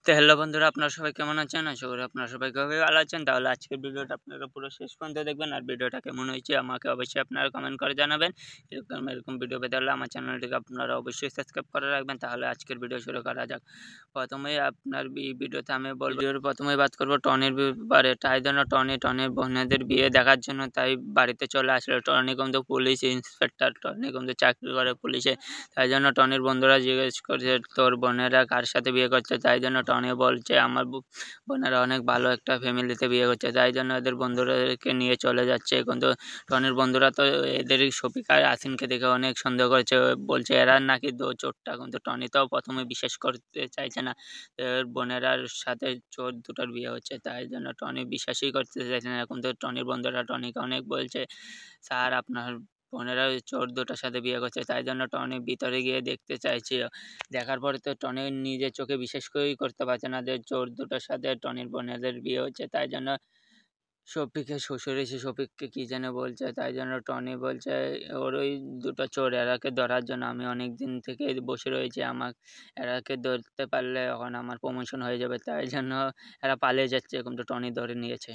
তো হ্যালো বন্ধুরা, আপনারা সবাই কেমন আছেন? আশা করি আপনারা সবাই খুবই ভালো আছেন। তাহলে আজকের ভিডিওটা আপনারা পুরো শেষ পর্যন্ত দেখবেন। আর ভিডিওটা কেমন হয়েছে আমাকে অবশ্যই আপনারা কমেন্ট করে জানাবেন। এরকম ভিডিও পেতে হলে আমার চ্যানেলটিকে আপনারা অবশ্যই সাবস্ক্রাইব করে রাখবেন। তাহলে আজকের ভিডিও শুরু করা যাক। প্রথমেই আপনার ভিডিওতে আমি বলব, ভিডিওর প্রথমেই বাত করব টনির ব্যাপারে। তাই জন্য টনির বোনেদের বিয়ে দেখার জন্য তাই বাড়িতে চলে আসলো। টনি কিন্তু পুলিশ ইন্সপেক্টর, টনি কিন্তু চাকরি করে পুলিশে। তাই জন্য টনির বন্ধুরা জিজ্ঞেস করছে তোর বোনেরা কার সাথে বিয়ে করছে। তাই জন্য টনি বলছে আমার বোনেরা অনেক ভালো একটা ফ্যামিলিতে বিয়ে করছে। তাই জন্য এদের বন্ধুদেরকে নিয়ে চলে যাচ্ছে। কিন্তু টনির বন্ধুরা তো এদের শফিক আর আসিনকে দেখে অনেক সন্দেহ করছে, বলছে এরা নাকি চোরটা। কিন্তু টনি তো প্রথমে বিশ্বাস করতে চাইছে না এর বোনেরার সাথে চোর দুটোর বিয়ে হচ্ছে। তাই জন্য টনি বিশ্বাসই করতে চাইছে না। এখন তো টনির বন্ধুরা টনিকে অনেক বলছে স্যার আপনার বোনেরা ওই চোর দুটোর সাথে বিয়ে করছে। তাই জন্য টনি ভিতরে গিয়ে দেখতে চাইছে। দেখার পরে তো টনি নিজের চোখে বিশ্বাস করতে পারছে না যে চোর দুটোর সাথে টনির বোনেদের বিয়ে হচ্ছে। তাই জন্য শফিকের শ্বশুর এসে শফিককে কি যেন বলছে। তাই জন্য টনি বলছে ওর ওই দুটো চোর এরাকে ধরার জন্য আমি অনেক দিন থেকে বসে রয়েছি, এরাকে ধরতে পারলে এখন আমার প্রমোশন হয়ে যাবে। তাই জন্য এরা পালিয়ে যাচ্ছে, কিন্তু টনি ধরে নিয়েছে।